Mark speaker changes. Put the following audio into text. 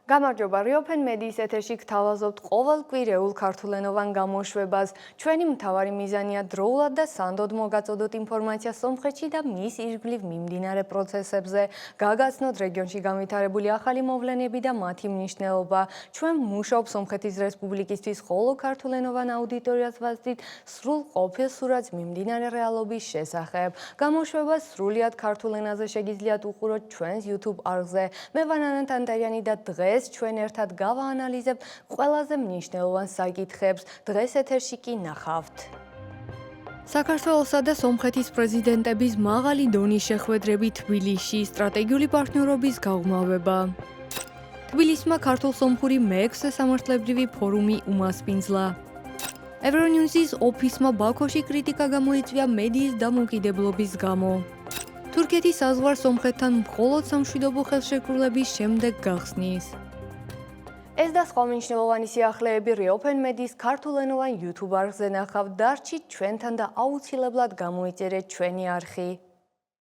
Speaker 1: გამარჯობა, Reopen Media-ის ეთერში გთავაზობთ ყოველკვირეულ ქართულენოვან გამოშვებას. ჩვენი მთავარი მიზანია დროულად და სანდოდ მოგაწოდოთ ინფორმაცია სომხეთში და მის ირგვლივ მიმდინარე პროცესებზე, გაგაცნოთ რეგიონში განვითარებული ახალი მოვლენები და მათი მნიშვნელობა. ჩვენ მუშაობ სომხეთის რესპუბლიკისთვის, ხოლო ქართულენოვან აუდიტორიას ვაზრდით სრულ ყოფილ სურათს მიმდინარე რეალობის შესახებ. გამოშვებას სრულიად ქართულ ენაზე შეგიძლიათ უყუროთ ჩვენს YouTube არხზე. მე ვანანა ტანტარიანი და დღეს ჩვენ ერთად გავაანალიზებთ ყველაზე მნიშვნელოვან საკითხებს. დღეს ეთერში კი ნახავთ. საქართველოსა და სომხეთის პრეზიდენტების მაღალი დონის შეხვედრები თბილისში, სტრატეგიული პარტნიორობის გაუმავება. თბილისმა ქართულ-სომხური მე-6 სამართლებრივი ფორუმი უმასპინძლა. Euronews-ის ოფისმა ბაქოში კრიტიკა გამოიწვია მედიის დამოუკიდებლობის გამო. თურქეთის საზღვარ სომხეთთან მხოლოდ სამშვიდობო ხელშეკრულების შემდეგ გახსნის. ეს და სხვა მნიშვნელოვანი სიახლეები Reopen Media-ის ქართულენოვან YouTube არხზე ნახავთ. დარჩით ჩვენთან და აუცილებლად გამოიწერეთ ჩვენი არხი.